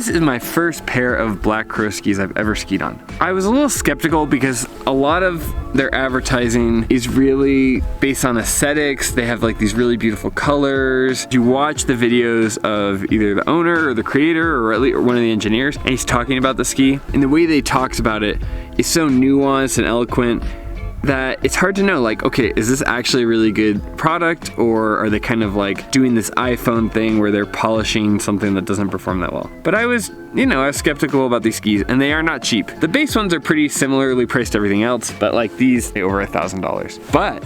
This is my first pair of Black Crow skis I've ever skied on. I was a little skeptical because a lot of their advertising is really based on aesthetics. They have like these really beautiful colors. You watch the videos of either the owner or the creator or at least one of the engineers, and he's talking about the ski, and the way they talks about it is so nuanced and eloquent that it's hard to know, like, okay, is this actually a really good product, or are they kind of like doing this iPhone thing where they're polishing something that doesn't perform that well? But I was skeptical about these skis, and they are not cheap. The base ones are pretty similarly priced to everything else, but like these, they're over $1,000. But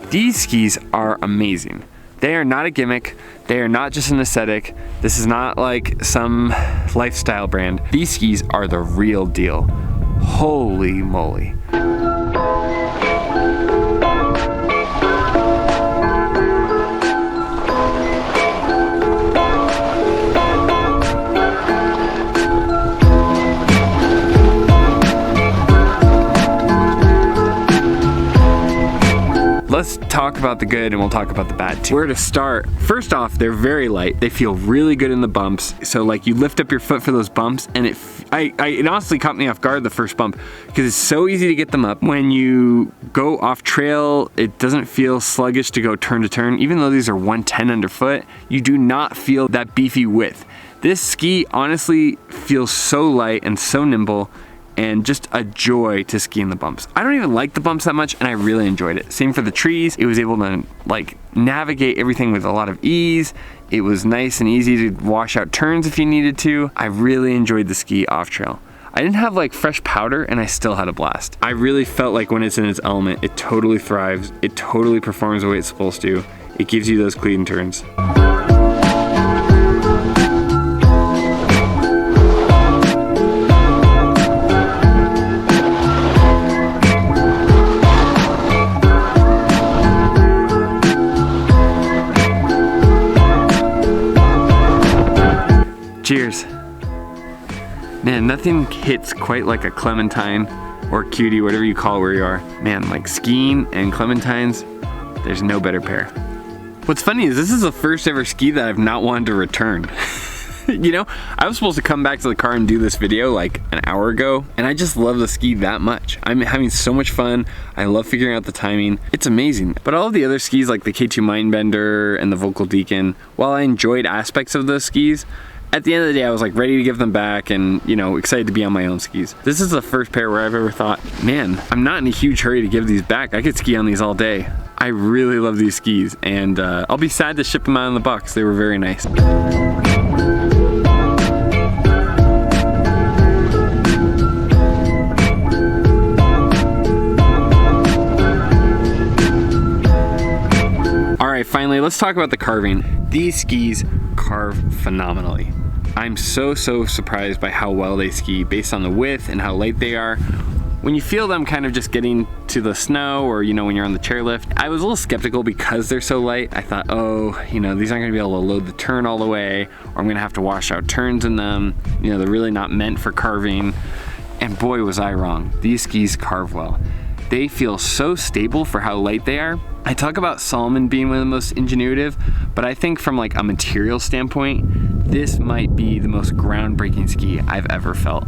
these skis are amazing. They are not a gimmick. They are not just an aesthetic. This is not like some lifestyle brand. These skis are the real deal. Holy moly. Let's talk about the good and we'll talk about the bad too. Where to start? First off, they're very light. They feel really good in the bumps. So like you lift up your foot for those bumps, and it honestly caught me off guard the first bump because it's so easy to get them up. When you go off trail, it doesn't feel sluggish to go turn to turn. Even though these are 110 underfoot, you do not feel that beefy width. This ski honestly feels so light and so nimble, and just a joy to ski in the bumps. I don't even like the bumps that much, and I really enjoyed it. Same for the trees. It was able to like navigate everything with a lot of ease. It was nice and easy to wash out turns if you needed to. I really enjoyed the ski off trail. I didn't have like fresh powder, and I still had a blast. I really felt like when it's in its element, it totally thrives. It totally performs the way it's supposed to. It gives you those clean turns. Cheers. Man, nothing hits quite like a clementine or cutie, whatever you call it where you are. Man, like skiing and clementines, there's no better pair. What's funny is this is the first ever ski that I've not wanted to return. You know, I was supposed to come back to the car and do this video like an hour ago, and I just love the ski that much. I'm having so much fun. I love figuring out the timing. It's amazing. But all of the other skis like the K2 Mindbender and the Vocal Deacon, while I enjoyed aspects of those skis, at the end of the day, I was like ready to give them back and, you know, excited to be on my own skis. This is the first pair where I've ever thought, man, I'm not in a huge hurry to give these back. I could ski on these all day. I really love these skis, and I'll be sad to ship them out in the box. They were very nice. All right, finally, let's talk about the carving. These skis carve phenomenally. I'm so surprised by how well they ski based on the width and how light they are. When you feel them kind of just getting to the snow, or, you know, when you're on the chairlift, I was a little skeptical because they're so light. I thought, oh, you know, these aren't gonna be able to load the turn all the way, or I'm gonna have to wash out turns in them. You know, they're really not meant for carving. And boy, was I wrong. These skis carve well. They feel so stable for how light they are. I talk about Salomon being one of the most ingenuitive, but I think from like a material standpoint, this might be the most groundbreaking ski I've ever felt.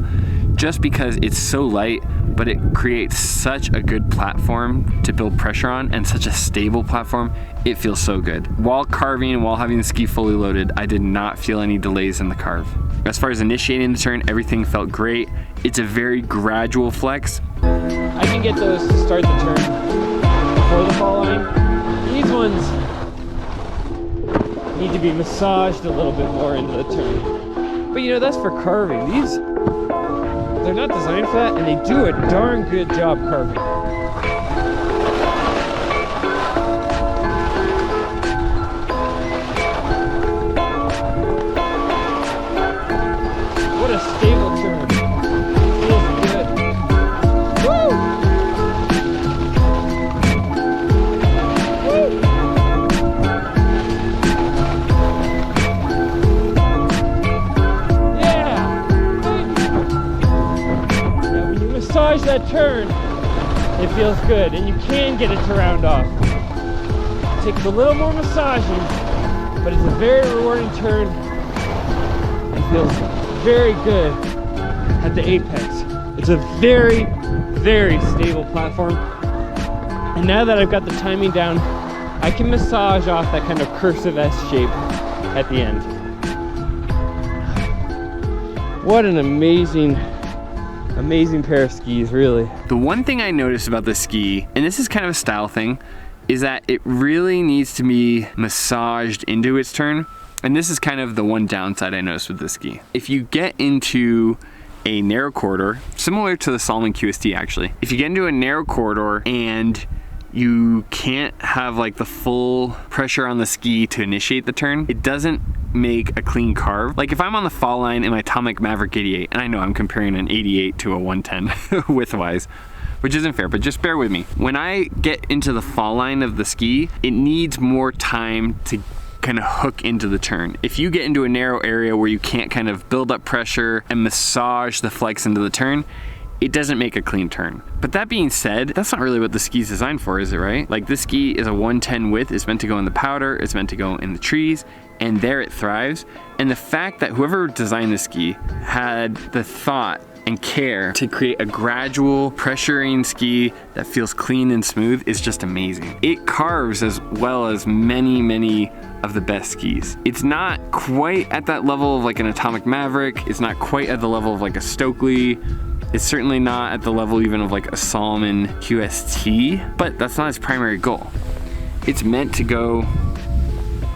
Just because it's so light, but it creates such a good platform to build pressure on, and such a stable platform, it feels so good. While carving and while having the ski fully loaded, I did not feel any delays in the carve. As far as initiating the turn, everything felt great. It's a very gradual flex. I can get those to start the turn before the fall line. These ones need to be massaged a little bit more into the turn. But you know, that's for carving. These, they're not designed for that, and they do a darn good job carving. What a stable turn. Feels good. Woo! Woo! Yeah! Yeah, when you massage that turn, it feels good, and you can get it to round off. It takes a little more massaging, but it's a very rewarding turn and feels very good at the apex. It's a very, very stable platform. And now that I've got the timing down, I can massage off that kind of cursive S shape at the end. What an amazing pair of skis, really. The one thing I noticed about this ski, and this is kind of a style thing, is that it really needs to be massaged into its turn. And this is kind of the one downside I noticed with this ski. If you get into a narrow corridor, similar to the Salomon QST actually, if you get into a narrow corridor and you can't have like the full pressure on the ski to initiate the turn, it doesn't make a clean carve. Like if I'm on the fall line in my Atomic Maverick 88, and I know I'm comparing an 88 to a 110 width-wise, which isn't fair, but just bear with me. When I get into the fall line of the ski, it needs more time to kind of hook into the turn. If you get into a narrow area where you can't kind of build up pressure and massage the flex into the turn, it doesn't make a clean turn. But that being said, that's not really what the ski's designed for, is it, right? Like this ski is a 110 width, it's meant to go in the powder, it's meant to go in the trees, and there it thrives. And the fact that whoever designed this ski had the thought and care to create a gradual pressuring ski that feels clean and smooth is just amazing. It carves as well as many of the best skis. It's not quite at that level of like an Atomic Maverick, it's not quite at the level of like a Stokely, it's certainly not at the level even of like a Salomon QST, but that's not its primary goal. It's meant to go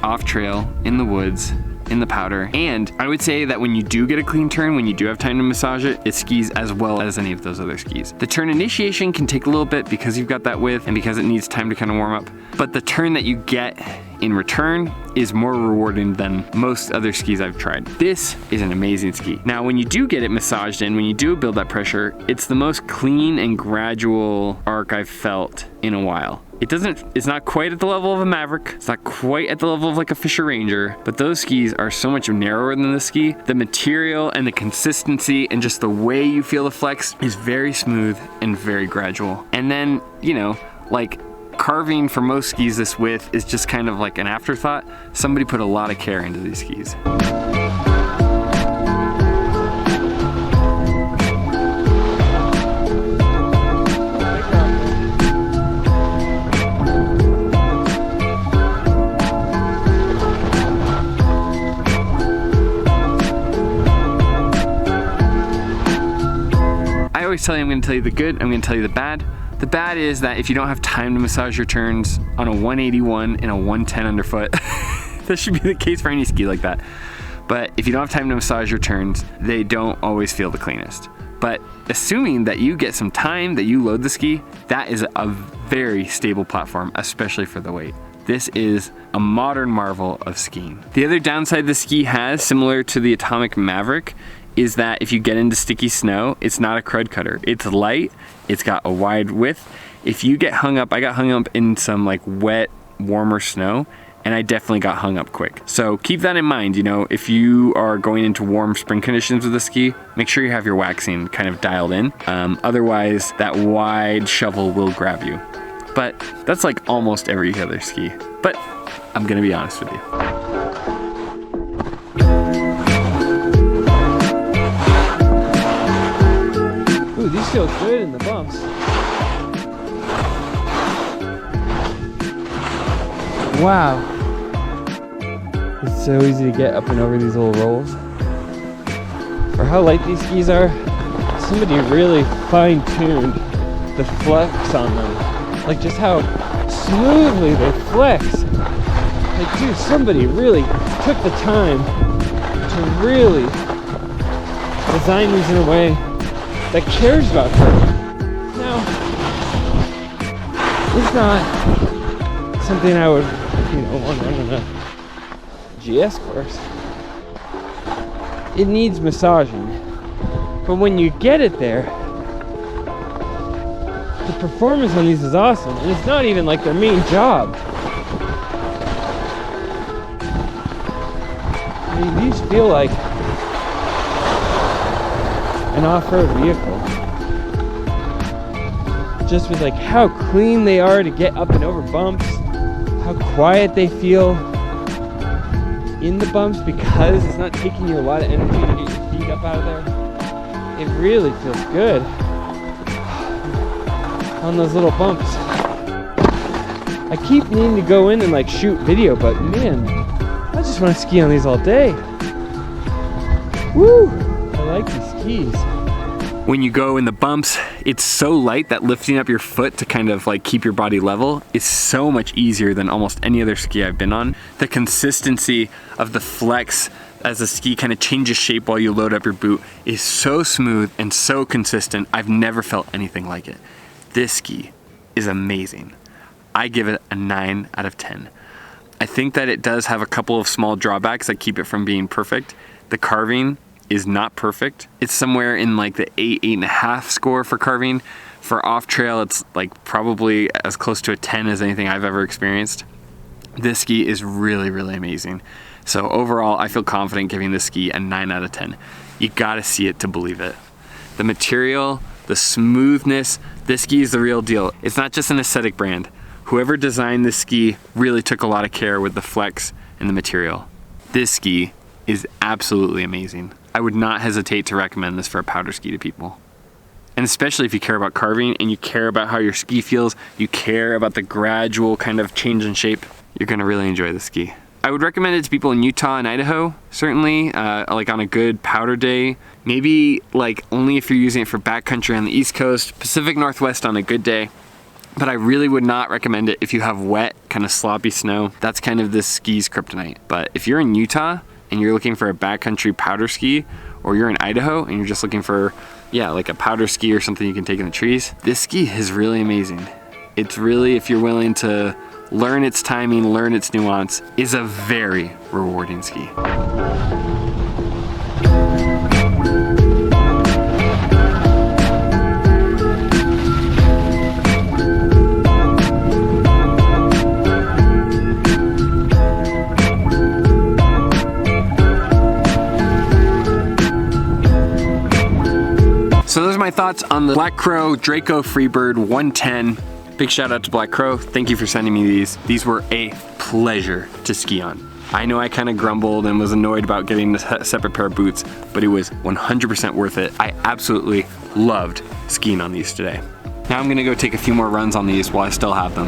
off trail, in the woods, in the powder, and I would say that when you do get a clean turn, when you do have time to massage it, it skis as well as any of those other skis. The turn initiation can take a little bit because you've got that width and because it needs time to kind of warm up, but the turn that you get in return is more rewarding than most other skis I've tried. This is an amazing ski. Now, when you do get it massaged in, when you do build that pressure, it's the most clean and gradual arc I've felt in a while. It's not quite at the level of a Maverick, it's not quite at the level of like a Fisher Ranger, but those skis are so much narrower than this ski. The material and the consistency and just the way you feel the flex is very smooth and very gradual. And then, you know, like carving for most skis this width is just kind of like an afterthought. Somebody put a lot of care into these skis. I always tell you I'm going to tell you the good, I'm going to tell you the bad. The bad is that if you don't have time to massage your turns on a 181 and a 110 underfoot, that should be the case for any ski like that. But if you don't have time to massage your turns, they don't always feel the cleanest. But assuming that you get some time, that you load the ski, that is a very stable platform, especially for the weight. This is a modern marvel of skiing. The other downside the ski has, similar to the Atomic Maverick, is that if you get into sticky snow, it's not a crud cutter. It's light, it's got a wide width. If you get hung up, I got hung up in some like wet, warmer snow, and I definitely got hung up quick. So keep that in mind, you know, if you are going into warm spring conditions with the ski, make sure you have your waxing kind of dialed in. Otherwise, that wide shovel will grab you. But that's like almost every other ski. But I'm gonna be honest with you. Ooh, these feel good in the bumps. Wow. It's so easy to get up and over these little rolls. For how light these skis are, somebody really fine-tuned the flex on them. Like just how smoothly they flex. Like dude, somebody really took the time to really design these in a way that cares about her. Now, it's not something I would, want to run on a GS course. It needs massaging. But when you get it there, the performance on these is awesome. And it's not even like their main job. I mean, these feel like an off-road vehicle. Just with like how clean they are to get up and over bumps, how quiet they feel. in the bumps, because it's not taking you a lot of energy to get your feet up out of there, it really feels good on those little bumps. I keep needing to go in and like shoot video, but man, I just want to ski on these all day. Woo! I like these skis. When you go in the bumps, it's so light that lifting up your foot to kind of like keep your body level is so much easier than almost any other ski I've been on. The consistency of the flex as the ski kind of changes shape while you load up your boot is so smooth and so consistent. I've never felt anything like it. This ski is amazing. I give it a 9 out of 10. I think that it does have a couple of small drawbacks that keep it from being perfect. The carving is not perfect. It's somewhere in like the 8.5 score for carving. For off trail, it's like probably as close to a 10 as anything I've ever experienced. This ski is really, really amazing. So overall, I feel confident giving this ski a 9 out of 10. You gotta see it to believe it. The material, the smoothness, this ski is the real deal. It's not just an aesthetic brand. Whoever designed this ski really took a lot of care with the flex and the material. This ski is absolutely amazing. I would not hesitate to recommend this for a powder ski to people. And especially if you care about carving and you care about how your ski feels, you care about the gradual kind of change in shape, you're gonna really enjoy this ski. I would recommend it to people in Utah and Idaho, certainly, like on a good powder day. Maybe like only if you're using it for backcountry on the East Coast, Pacific Northwest on a good day. But I really would not recommend it if you have wet, kind of sloppy snow. That's kind of this ski's kryptonite. But if you're in Utah and you're looking for a backcountry powder ski, or you're in Idaho and you're just looking for, yeah, like a powder ski or something you can take in the trees, this ski is really amazing. It's really, if you're willing to learn its timing, learn its nuance, is a very rewarding ski. So those are my thoughts on the Black Crow Draco Freebird 110. Big shout out to Black Crow. Thank you for sending me these. These were a pleasure to ski on. I know I kind of grumbled and was annoyed about getting a separate pair of boots, but it was 100% worth it. I absolutely loved skiing on these today. Now I'm gonna go take a few more runs on these while I still have them.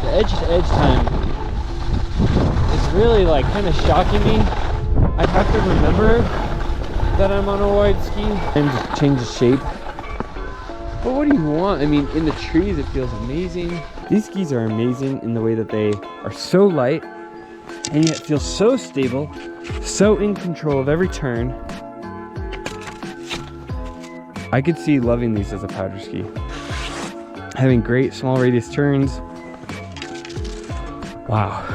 The edge-to-edge time is really like kind of shocking me. I have to remember that I'm on a wide ski and just change the shape. But what do you want? I mean, in the trees it feels amazing. These skis are amazing in the way that they are so light and yet feel so stable, so in control of every turn. I could see loving these as a powder ski. Having great small radius turns. Wow.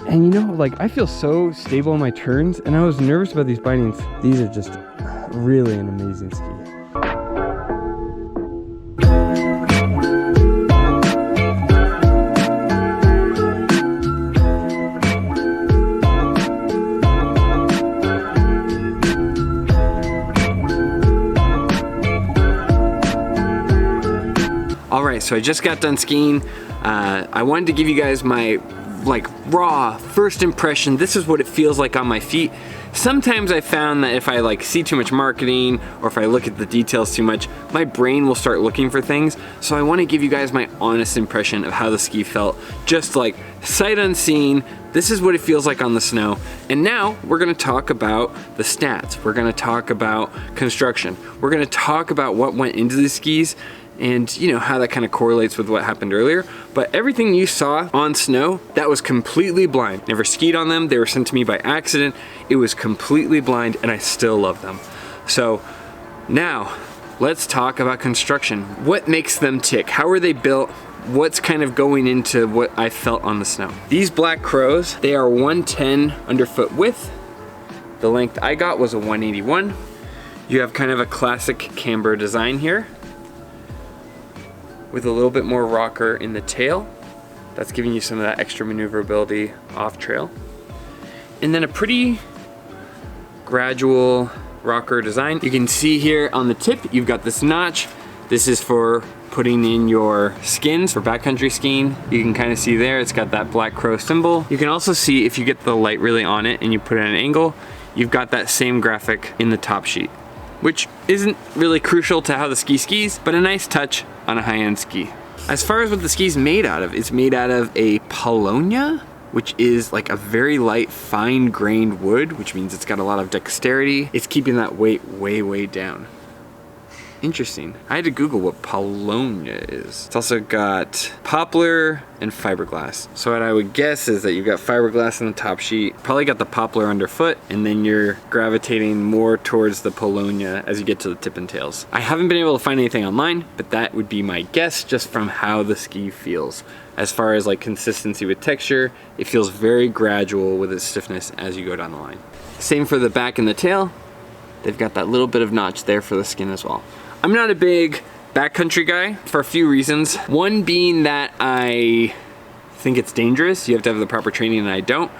And you know, like, I feel so stable in my turns, and I was nervous about these bindings. These are just really an amazing ski. All right, so I just got done skiing. I wanted to give you guys my like raw first impression. This is what it feels like on my feet. Sometimes I found that if I like see too much marketing or if I look at the details too much, my brain will start looking for things. So I want to give you guys my honest impression of how the ski felt, just like sight unseen. This is what it feels like on the snow. And now we're gonna talk about the stats. We're gonna talk about construction. We're gonna talk about what went into the skis and you know how that kind of correlates with what happened earlier. But everything you saw on snow, that was completely blind. Never skied on them. They were sent to me by accident. It was completely blind and I still love them. So now let's talk about construction. What makes them tick? How are they built? What's kind of going into what I felt on the snow? These Black Crows, they are 110 underfoot width. The length I got was a 181. You have kind of a classic camber design here, with a little bit more rocker in the tail. That's giving you some of that extra maneuverability off trail. And then a pretty gradual rocker design. You can see here on the tip, you've got this notch. This is for putting in your skins for backcountry skiing. You can kind of see there, it's got that Black Crow symbol. You can also see if you get the light really on it and you put it at an angle, you've got that same graphic in the top sheet, which isn't really crucial to how the ski skis, but a nice touch on a high-end ski. As far as what the ski's made out of, it's made out of a paulownia, which is like a very light, fine-grained wood, which means it's got a lot of dexterity. It's keeping that weight way, way down. Interesting. I had to Google what paulownia is. It's also got poplar and fiberglass. So what I would guess is that you've got fiberglass in the top sheet, probably got the poplar underfoot, and then you're gravitating more towards the paulownia as you get to the tip and tails. I haven't been able to find anything online, but that would be my guess just from how the ski feels. As far as like consistency with texture, it feels very gradual with its stiffness as you go down the line. Same for the back and the tail. They've got that little bit of notch there for the skin as well. I'm not a big backcountry guy for a few reasons. One being that I think it's dangerous. You have to have the proper training and I don't.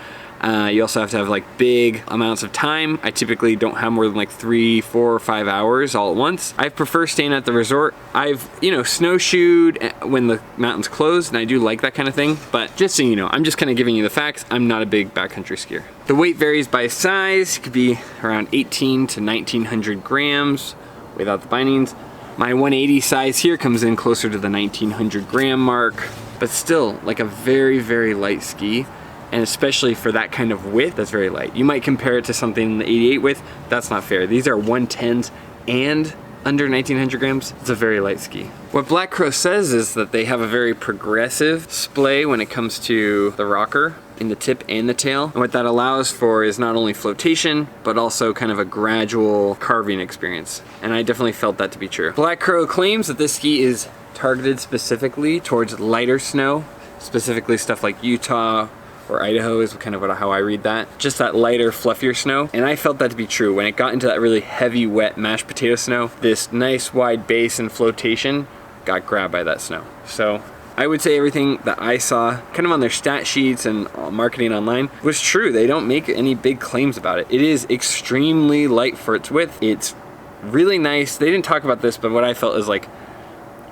You also have to have like big amounts of time. I typically don't have more than like 3, 4, or 5 hours all at once. I prefer staying at the resort. I've, snowshoed when the mountain's closed, and I do like that kind of thing. But just so you know, I'm just kind of giving you the facts. I'm not a big backcountry skier. The weight varies by size. It could be around 18 to 1900 grams without the bindings. My 180 size here comes in closer to the 1900 gram mark, but still like a very, very light ski. And especially for that kind of width, that's very light. You might compare it to something in the 88 width. That's not fair. These are 110s and under 1900 grams. It's a very light ski. What Black Crow says is that they have a very progressive splay when it comes to the rocker in the tip and the tail. And what that allows for is not only flotation, but also kind of a gradual carving experience. And I definitely felt that to be true. Black Crow claims that this ski is targeted specifically towards lighter snow, specifically stuff like Utah or Idaho is kind of how I read that. Just that lighter, fluffier snow. And I felt that to be true. When it got into that really heavy, wet mashed potato snow, this nice wide base and flotation got grabbed by that snow. So I would say everything that I saw kind of on their stat sheets and marketing online was true. They don't make any big claims about it. It is extremely light for its width. It's really nice. They didn't talk about this, but what I felt is like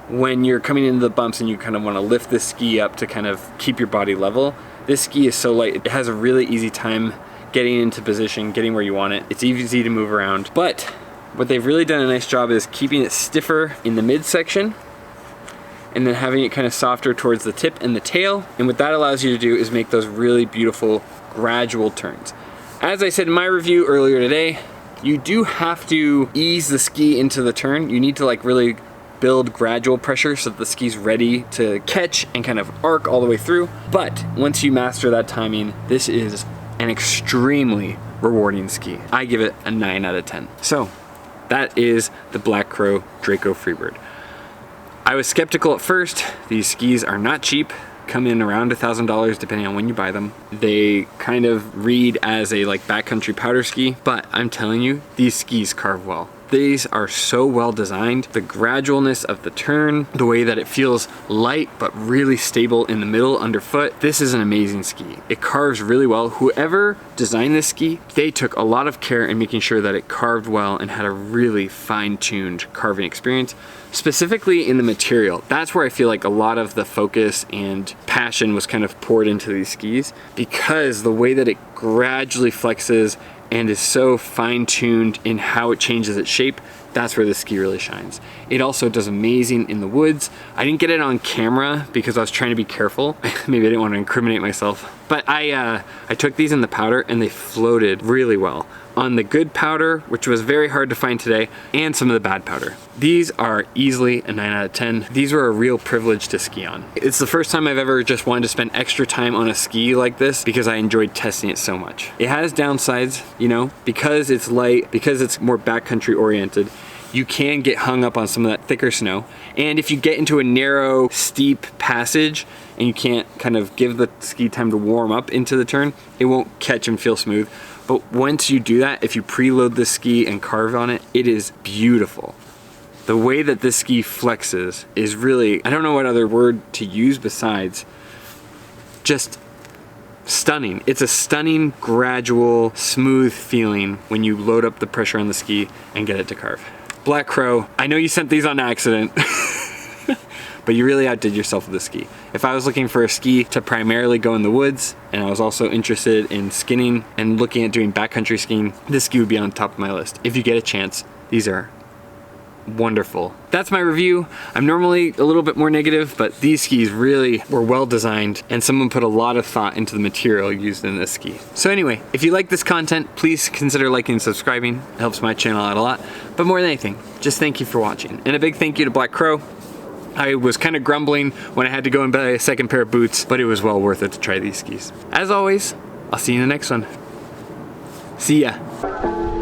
when you're coming into the bumps and you kind of want to lift the ski up to kind of keep your body level, this ski is so light, it has a really easy time getting into position, getting where you want it. It's easy to move around. But what they've really done a nice job is keeping it stiffer in the midsection and then having it kind of softer towards the tip and the tail. And what that allows you to do is make those really beautiful gradual turns. As I said in my review earlier today, you do have to ease the ski into the turn. You need to like really build gradual pressure so that the ski's ready to catch and kind of arc all the way through. But once you master that timing, this is an extremely rewarding ski. I give it a 9 out of 10. So that is the Black Crow Draco Freebird. I was skeptical at first. These skis are not cheap, come in around $1,000 depending on when you buy them. They kind of read as a like backcountry powder ski, but I'm telling you, these skis carve well. These are so well designed. The gradualness of the turn, the way that it feels light but really stable in the middle underfoot. This is an amazing ski. It carves really well. Whoever designed this ski, they took a lot of care in making sure that it carved well and had a really fine-tuned carving experience, specifically in the material. That's where I feel like a lot of the focus and passion was kind of poured into these skis, because the way that it gradually flexes and is so fine-tuned in how it changes its shape, that's where the ski really shines. It also does amazing in the woods. I didn't get it on camera because I was trying to be careful. Maybe I didn't want to incriminate myself. But I took these in the powder and they floated really well on the good powder, which was very hard to find today, and some of the bad powder. These are easily a 9 out of 10. These were a real privilege to ski on. It's the first time I've ever just wanted to spend extra time on a ski like this because I enjoyed testing it so much. It has downsides, because it's light, because it's more backcountry oriented. You can get hung up on some of that thicker snow. And if you get into a narrow, steep passage and you can't kind of give the ski time to warm up into the turn, it won't catch and feel smooth. But once you do that, if you preload the ski and carve on it, it is beautiful. The way that this ski flexes is really, I don't know what other word to use besides just stunning. It's a stunning, gradual, smooth feeling when you load up the pressure on the ski and get it to carve. Black Crow, I know you sent these on accident, but you really outdid yourself with the ski. If I was looking for a ski to primarily go in the woods, and I was also interested in skinning and looking at doing backcountry skiing, this ski would be on top of my list. If you get a chance, these are wonderful. That's my review. I'm normally a little bit more negative, but these skis really were well designed and someone put a lot of thought into the material used in this ski. So anyway, if you like this content, please consider liking and subscribing. It helps my channel out a lot. But more than anything, just thank you for watching. And a big thank you to Black Crow. I was kind of grumbling when I had to go and buy a second pair of boots, but it was well worth it to try these skis. As always, I'll see you in the next one. See ya.